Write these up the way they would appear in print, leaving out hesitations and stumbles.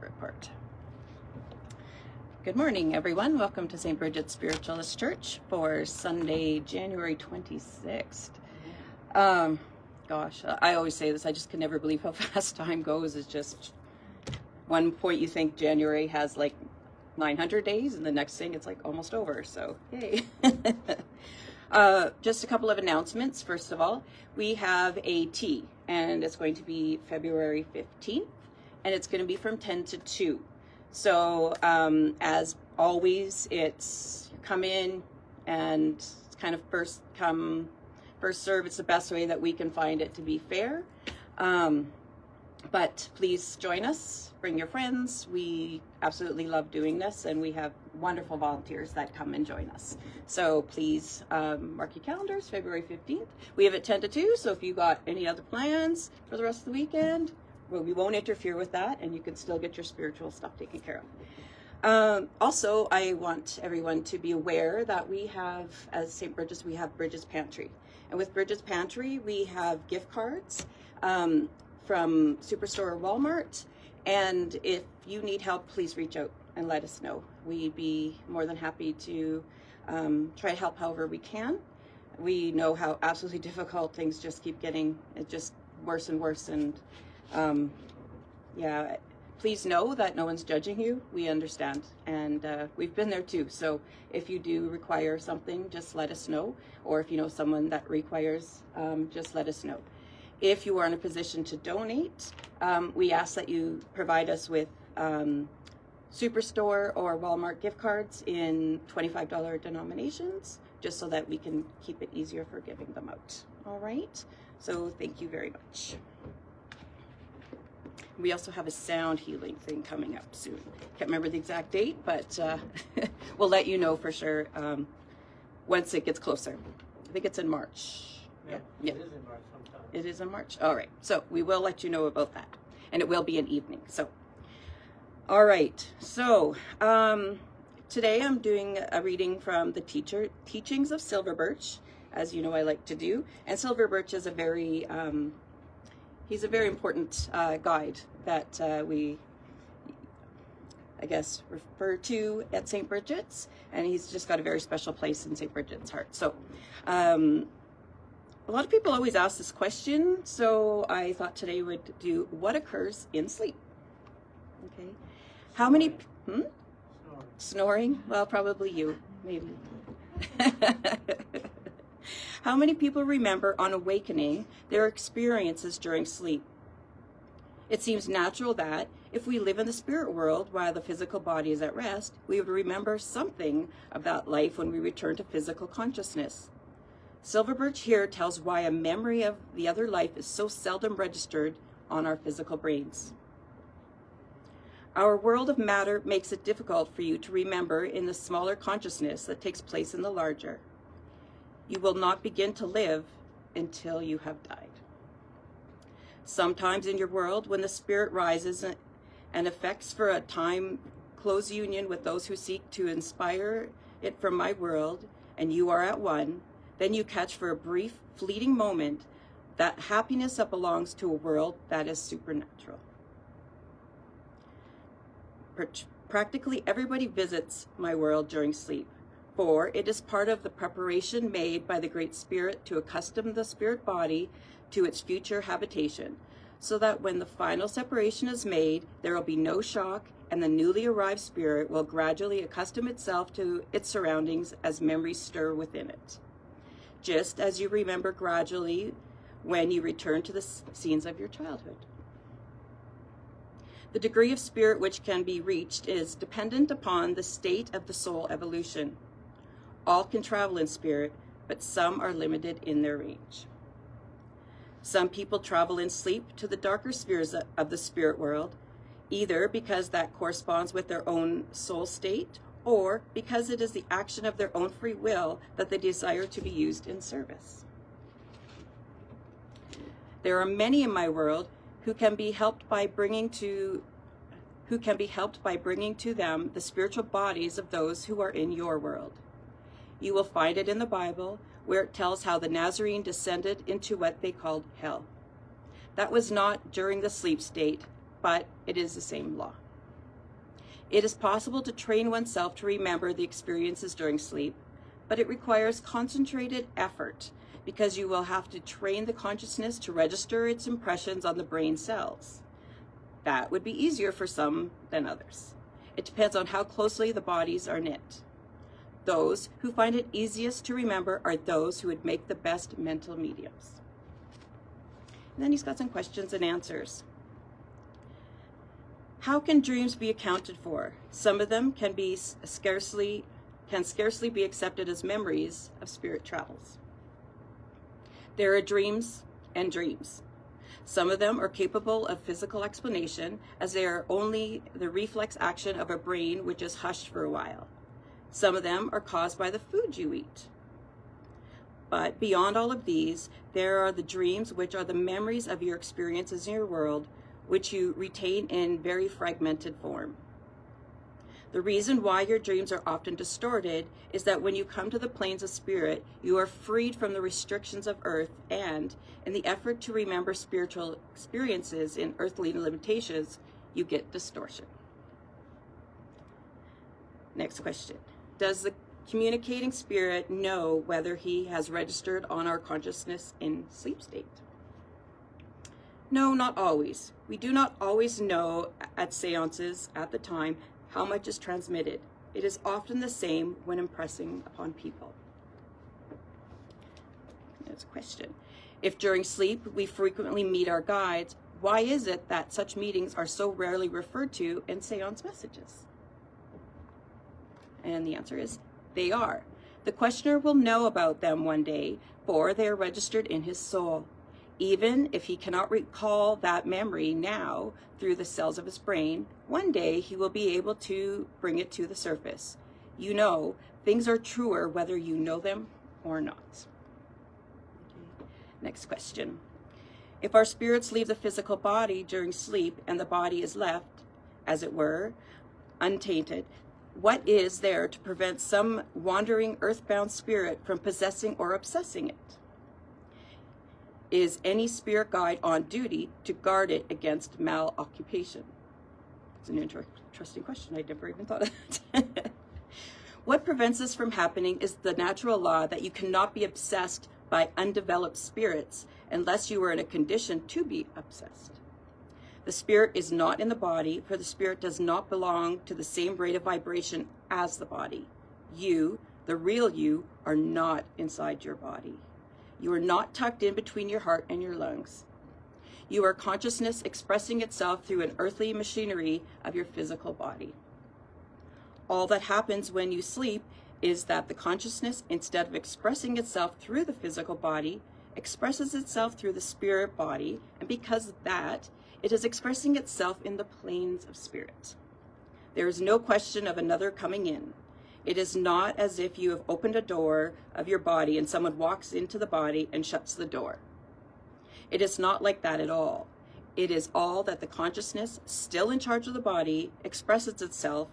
favorite part. Good morning, everyone. Welcome to St. Bridget's Spiritualist Church for Sunday, January 26th. Gosh, I always say this, I just can never believe how fast time goes. It's just one point you think January has like 900 days, and the next thing it's like almost over, so yay. Just a couple of announcements. First of all, we have a tea, and it's going to be February 15th, and it's going to be from 10 to 2. So as always, it's come in and it's kind of first come, first serve. It's the best way that we can find it to be fair. But please join us, bring your friends. We absolutely love doing this, and we have wonderful volunteers that come and join us. So please mark your calendars, February 15th. We have it 10 to 2, so if you got any other plans for the rest of the weekend, well, we won't interfere with that, and you can still get your spiritual stuff taken care of. Also, I want everyone to be aware that we have, as St. Bridget's, we have Bridget's Pantry. And with Bridget's Pantry, we have gift cards from Superstore or Walmart. And if you need help, please reach out and let us know. We'd be more than happy to try to help however we can. We know how absolutely difficult things just keep getting, it just worse and worse. And yeah, please know that no one's judging you. We understand, and we've been there too. So if you do require something, just let us know. Or if you know someone that requires, just let us know. If you are in a position to donate, we ask that you provide us with Superstore or Walmart gift cards in $25 denominations, just so that we can keep it easier for giving them out. All right, so thank you very much. We also have a sound healing thing coming up soon. Can't remember the exact date, but we'll let you know for sure once it gets closer. I think it's in March. Yeah. It is in March sometime. It is in March? All right. So we will let you know about that. And it will be an evening. So, all right. So today I'm doing a reading from the Teachings of Silver Birch, as you know I like to do. And Silver Birch is a very... he's a very important guide that we, I guess, refer to at St. Bridget's, and he's just got a very special place in St. Bridget's heart. So a lot of people always ask this question, so I thought today would do what occurs in sleep. Okay, how many? Snoring? Well, probably you, maybe. How many people remember on awakening their experiences during sleep? It seems natural that if we live in the spirit world while the physical body is at rest, we would remember something of that life when we return to physical consciousness. Silver Birch here tells why a memory of the other life is so seldom registered on our physical brains. Our world of matter makes it difficult for you to remember in the smaller consciousness that takes place in the larger. You will not begin to live until you have died. Sometimes in your world, when the spirit rises and affects for a time close union with those who seek to inspire it from my world, and you are at one, then you catch for a brief, fleeting moment that happiness that belongs to a world that is supernatural. Practically everybody visits my world during sleep, for it is part of the preparation made by the Great Spirit to accustom the spirit body to its future habitation, so that when the final separation is made, there will be no shock, and the newly arrived spirit will gradually accustom itself to its surroundings as memories stir within it, just as you remember gradually when you return to the scenes of your childhood. The degree of spirit which can be reached is dependent upon the state of the soul evolution. All can travel in spirit, but some are limited in their range. Some people travel in sleep to the darker spheres of the spirit world, either because that corresponds with their own soul state, or because it is the action of their own free will that they desire to be used in service. There are many in my world who can be helped by bringing to them the spiritual bodies of those who are in your world. You will find it in the Bible, where it tells how the Nazarene descended into what they called hell. That was not during the sleep state, but it is the same law. It is possible to train oneself to remember the experiences during sleep, but it requires concentrated effort because you will have to train the consciousness to register its impressions on the brain cells. That would be easier for some than others. It depends on how closely the bodies are knit. Those who find it easiest to remember are those who would make the best mental mediums. And then he's got some questions and answers. How can dreams be accounted for? Some of them can scarcely be accepted as memories of spirit travels. There are dreams and dreams. Some of them are capable of physical explanation, as they are only the reflex action of a brain which is hushed for a while. Some of them are caused by the food you eat. But beyond all of these, there are the dreams which are the memories of your experiences in your world, which you retain in very fragmented form. The reason why your dreams are often distorted is that when you come to the planes of spirit, you are freed from the restrictions of earth, and in the effort to remember spiritual experiences in earthly limitations, you get distortion. Next question. Does the communicating spirit know whether he has registered on our consciousness in sleep state? No, not always. We do not always know at seances at the time how much is transmitted. It is often the same when impressing upon people. There's a question. If during sleep we frequently meet our guides, why is it that such meetings are so rarely referred to in seance messages? And the answer is, they are. The questioner will know about them one day, for they are registered in his soul. Even if he cannot recall that memory now through the cells of his brain, one day he will be able to bring it to the surface. You know, things are truer whether you know them or not. Okay. Next question. If our spirits leave the physical body during sleep and the body is left, as it were, untainted, what is there to prevent some wandering earthbound spirit from possessing or obsessing it? Is any spirit guide on duty to guard it against maloccupation? It's an interesting question. I never even thought of that. What prevents this from happening is the natural law that you cannot be obsessed by undeveloped spirits unless you are in a condition to be obsessed. The spirit is not in the body, for the spirit does not belong to the same rate of vibration as the body. You, the real you, are not inside your body. You are not tucked in between your heart and your lungs. You are consciousness expressing itself through an earthly machinery of your physical body. All that happens when you sleep is that the consciousness, instead of expressing itself through the physical body, expresses itself through the spirit body, and because of that, it is expressing itself in the planes of spirit. There is no question of another coming in. It is not as if you have opened a door of your body and someone walks into the body and shuts the door. It is not like that at all. It is all that the consciousness, still in charge of the body, expresses itself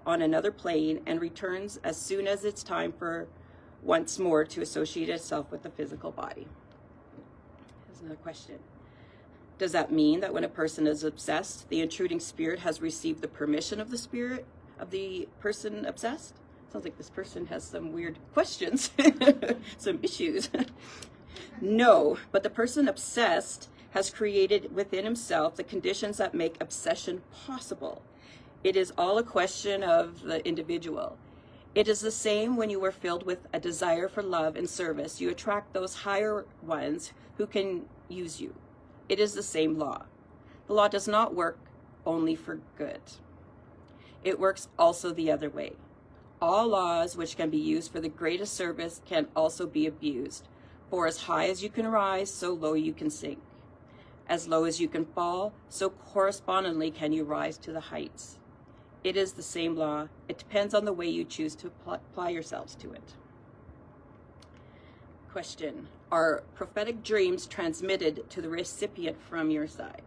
on another plane and returns as soon as it's time for once more to associate itself with the physical body. Here's another question. Does that mean that when a person is obsessed, the intruding spirit has received the permission of the spirit of the person obsessed? Sounds like this person has some weird questions, some issues. No, but the person obsessed has created within himself the conditions that make obsession possible. It is all a question of the individual. It is the same when you are filled with a desire for love and service. You attract those higher ones who can use you. It is the same law. The law does not work only for good. It works also the other way. All laws which can be used for the greatest service can also be abused. For as high as you can rise, so low you can sink. As low as you can fall, so correspondingly can you rise to the heights. It is the same law. It depends on the way you choose to apply yourselves to it. Question. Are prophetic dreams transmitted to the recipient from your side?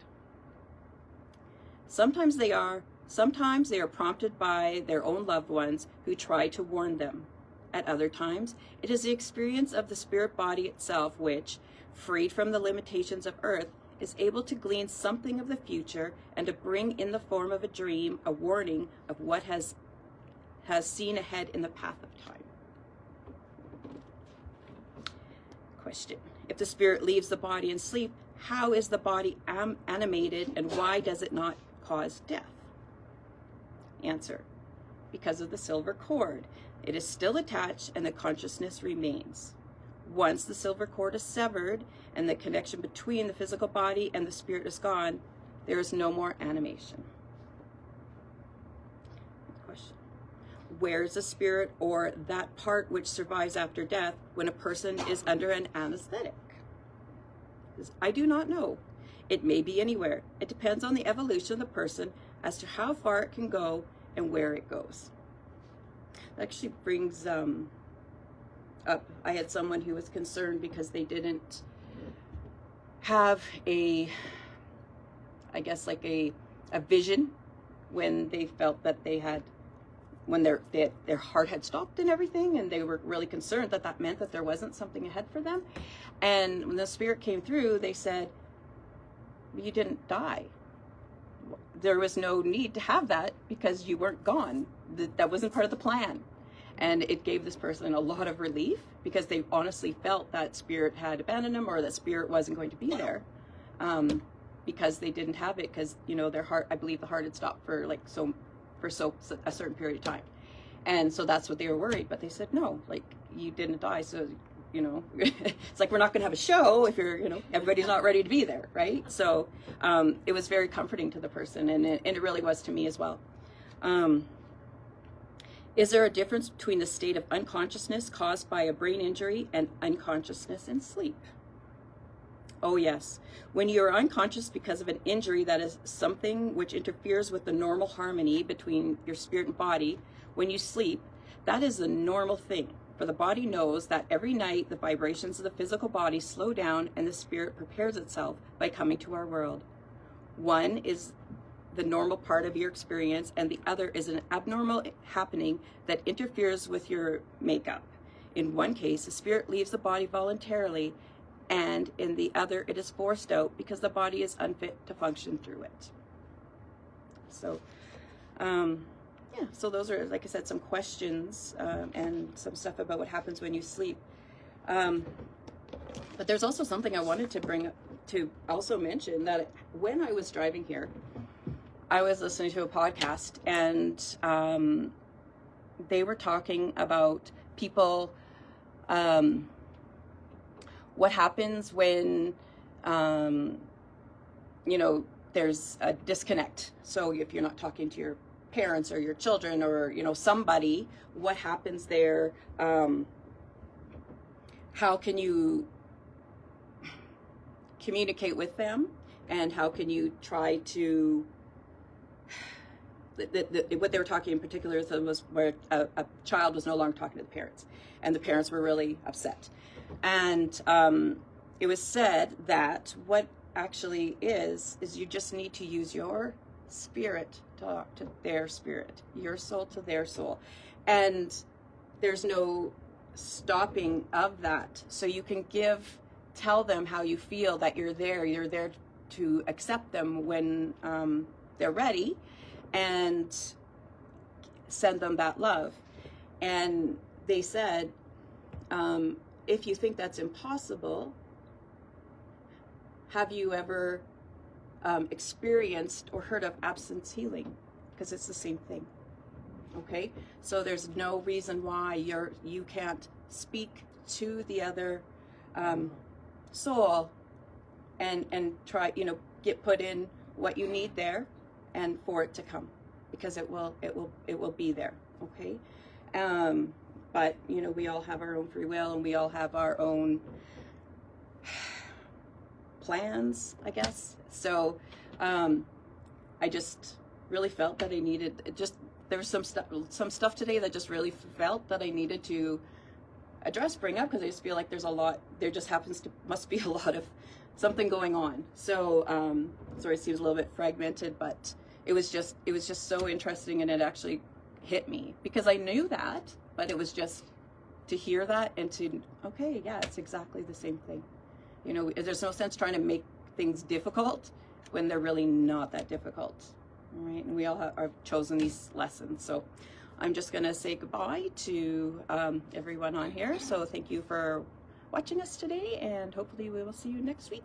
Sometimes they are. Sometimes they are prompted by their own loved ones who try to warn them. At other times, it is the experience of the spirit body itself which, freed from the limitations of earth, is able to glean something of the future and to bring in the form of a dream a warning of what has seen ahead in the path of time. Question. If the spirit leaves the body in sleep, how is the body animated, and why does it not cause death? Answer. Because of the silver cord. It is still attached and the consciousness remains. Once the silver cord is severed and the connection between the physical body and the spirit is gone, there is no more animation. Question. Where is the spirit or that part which survives after death when a person is under an anesthetic? I do not know. It may be anywhere. It depends on the evolution of the person as to how far it can go and where it goes. That actually brings up, I had someone who was concerned because they didn't have I guess like a vision when they felt that they had, when their heart had stopped and everything, and they were really concerned that that meant that there wasn't something ahead for them. And when the spirit came through, they said, you didn't die. There was no need to have that because you weren't gone. That wasn't part of the plan. And it gave this person a lot of relief because they honestly felt that spirit had abandoned them, or that spirit wasn't going to be there, because they didn't have it, because, you know, their heart, I believe the heart had stopped for like a certain period of time. And so that's what they were worried. But they said, no, like, you didn't die. So, you know, it's like, we're not going to have a show if you're, you know, everybody's not ready to be there, right? So it was very comforting to the person, and it really was to me as well. Is there a difference between the state of unconsciousness caused by a brain injury and unconsciousness in sleep? Oh yes. When you are unconscious because of an injury that is something which interferes with the normal harmony between your spirit and body, when you sleep, that is a normal thing. For the body knows that every night the vibrations of the physical body slow down and the spirit prepares itself by coming to our world. One is the normal part of your experience, and the other is an abnormal happening that interferes with your makeup. In one case, the spirit leaves the body voluntarily, and in the other, it is forced out because the body is unfit to function through it. So, yeah, so those are, like I said, some questions and some stuff about what happens when you sleep. But there's also something I wanted to bring up, to also mention, that when I was driving here, I was listening to a podcast, and they were talking about people, what happens when, you know, there's a disconnect. So if you're not talking to your parents or your children or, you know, somebody, what happens there? How can you communicate with them, and how can you try to, what they were talking in particular was where a child was no longer talking to the parents, and the parents were really upset. And it was said that what actually is you just need to use your spirit to talk to their spirit, your soul to their soul. And there's no stopping of that. So you can tell them how you feel, that you're there to accept them when they're ready, and send them that love. And they said, if you think that's impossible, have you ever experienced or heard of absence healing? Because it's the same thing. Okay, so there's no reason why you can't speak to the other soul and try, you know, put in what you need there, and for it to come, because it will be there. Okay, but you know, we all have our own free will, and we all have our own plans, I guess. So I just really felt that I needed, there was some stuff today that just really felt that I needed to bring up, because I just feel like there's a lot, there just must be a lot of something going on. So sorry, it seems a little bit fragmented, but it was just so interesting, and it actually hit me, because I knew that, but it was just to hear that and to, okay, yeah, it's exactly the same thing. You know, there's no sense trying to make things difficult when they're really not that difficult. All right, and we all have chosen these lessons. So I'm just going to say goodbye to everyone on here. So thank you for watching us today, and hopefully we will see you next week.